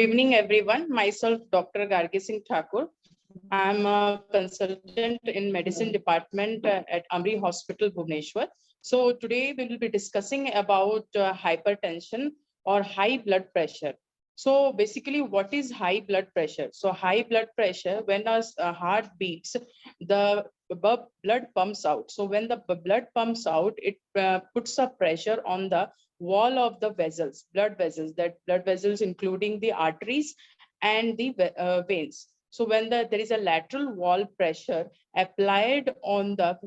evening, everyone. Myself, Dr. Gargi Singh Thakur. I'm a consultant in medicine department at Amri Hospital, Bhubaneswar. So today we will be discussing about hypertension or high blood pressure. So basically, what is high blood pressure? So high blood pressure, when our heart beats, the blood pumps out. So when the blood pumps out, it puts a pressure on the wall of the vessels, blood vessels, including the arteries and the veins. So when there is a lateral wall pressure applied on the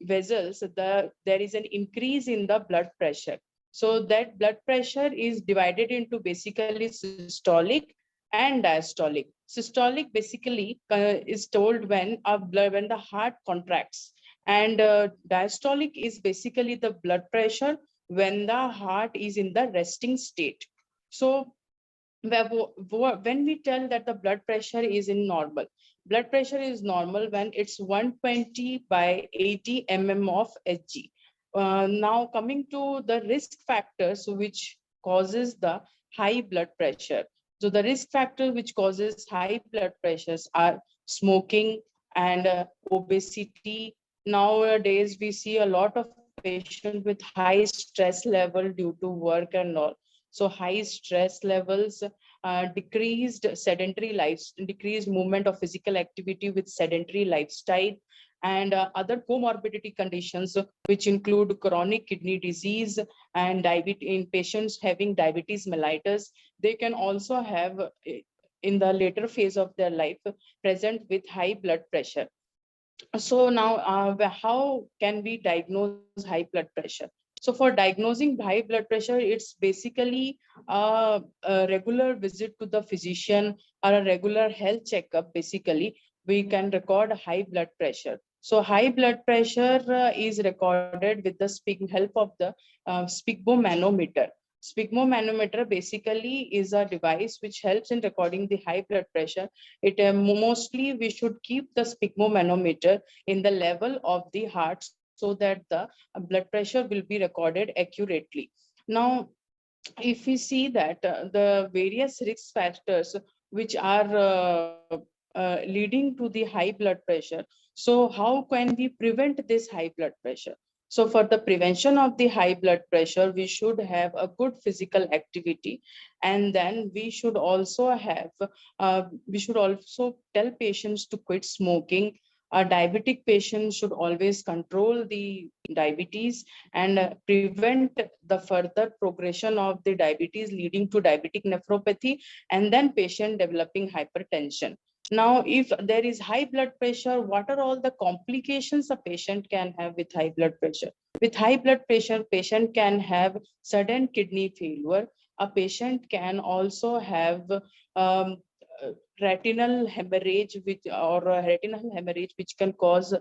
vessels, there is an increase in the blood pressure. So that blood pressure is divided into basically systolic and diastolic. Systolic basically is told when when the heart contracts, and diastolic is basically the blood pressure when the heart is in the resting state. So when we tell that the blood pressure is in normal, blood pressure is normal when it's 120 by 80 mm of Hg. Now coming to the risk factors which causes the high blood pressure. So the risk factor which causes high blood pressures are smoking and obesity. Nowadays we see a lot of patients with high stress level due to work and all. So high stress levels, decreased sedentary life, decreased movement of physical activity with sedentary lifestyle, and other comorbidity conditions which include chronic kidney disease and diabetes in patients having diabetes mellitus. They can also have in the later phase of their life present with high blood pressure. So now, how can we diagnose high blood pressure? So for diagnosing high blood pressure, it's basically a regular visit to the physician or a regular health checkup. Basically, we can record high blood pressure. So high blood pressure is recorded with the help of the sphygmomanometer. Sphygmomanometer basically is a device which helps in recording the high blood pressure. It mostly we should keep the sphygmomanometer in the level of the heart so that the blood pressure will be recorded accurately. Now, if we see that the various risk factors which are leading to the high blood pressure, so how can we prevent this high blood pressure? So for the prevention of the high blood pressure, we should have a good physical activity, and then we should also tell patients to quit smoking. A diabetic patient should always control the diabetes and prevent the further progression of the diabetes leading to diabetic nephropathy and then patient developing hypertension. Now, if there is high blood pressure, what are all the complications a patient can have with high blood pressure? With high blood pressure, patient can have sudden kidney failure. A patient can also have um, retinal hemorrhage, which can cause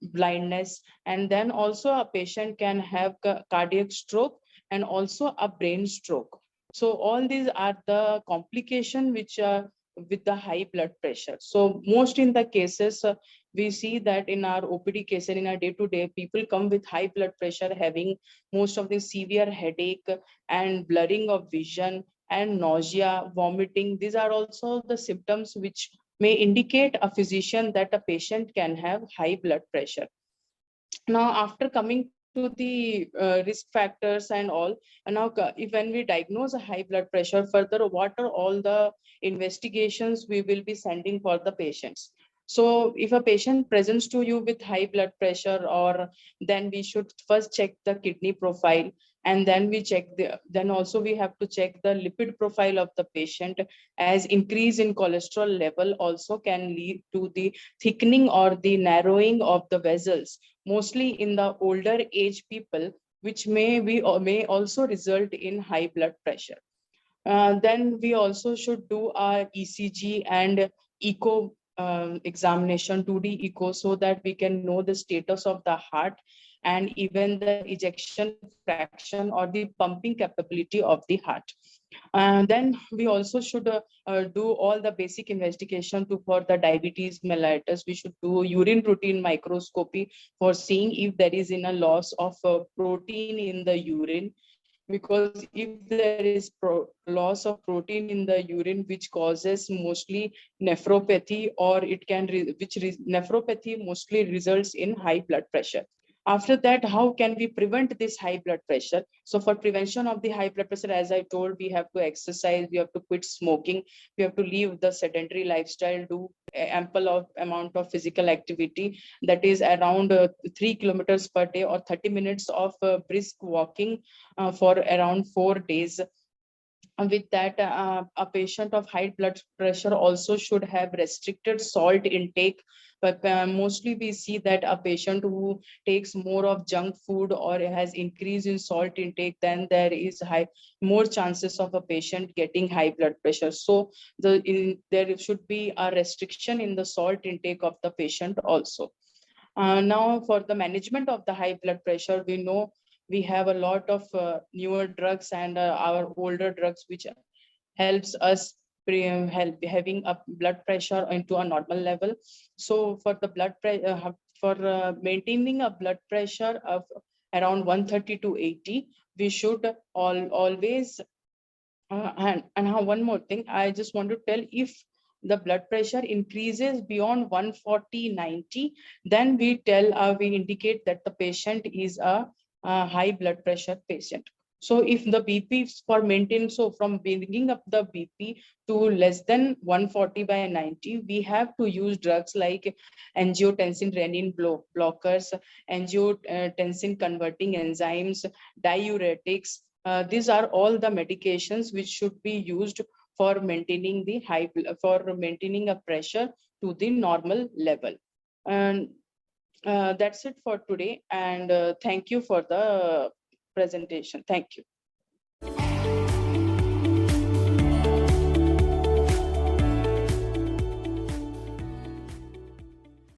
blindness, and then also a patient can have cardiac stroke and also a brain stroke. So all these are the complications which are with the high blood pressure. So most in the cases, we see that in our OPD cases, in our day-to-day, people come with high blood pressure, having most of the severe headache and blurring of vision and nausea, vomiting. These are also the symptoms which may indicate a physician that a patient can have high blood pressure. Now, after coming to the risk factors and all, and now if when we diagnose a high blood pressure, further, what are all the investigations we will be sending for the patients? So if a patient presents to you with high blood pressure, or then we should first check the kidney profile, and then then also we have to check the lipid profile of the patient, as increase in cholesterol level also can lead to the thickening or the narrowing of the vessels, mostly in the older age people, which may also result in high blood pressure. Then we also should do our ECG and echo examination, 2D echo, so that we can know the status of the heart and even the ejection fraction or the pumping capability of the heart. Then we also should do all the basic investigation for the diabetes mellitus. We should do urine protein microscopy for seeing if there is a loss of protein in the urine. because if there is loss of protein in the urine, which causes mostly nephropathy, or it can nephropathy mostly results in high blood pressure. After that, how can we prevent this high blood pressure? So for prevention of the high blood pressure, as I told, we have to exercise, we have to quit smoking, we have to leave the sedentary lifestyle, do ample of amount of physical activity, that is around 3 kilometers per day or 30 minutes of brisk walking for around 4 days. With that, a patient of high blood pressure also should have restricted salt intake. But mostly we see that a patient who takes more of junk food or has increase in salt intake, then there is more chances of a patient getting high blood pressure. So there should be a restriction in the salt intake of the patient also. Now, for the management of the high blood pressure, we know we have a lot of newer drugs and our older drugs, which helps us help having a blood pressure into a normal level. So for the blood pressure, for maintaining a blood pressure of around 130 to 80, we should always and how one more thing, I just want to tell, if the blood pressure increases beyond 140/90, then we indicate that the patient is a high blood pressure patient. So if the BP is for maintain, so from bringing up the BP to less than 140/90, we have to use drugs like angiotensin renin blockers, angiotensin converting enzymes, diuretics. These are all the medications which should be used for maintaining the for maintaining a pressure to the normal level. And that's it for today. And thank you for the presentation. Thank you.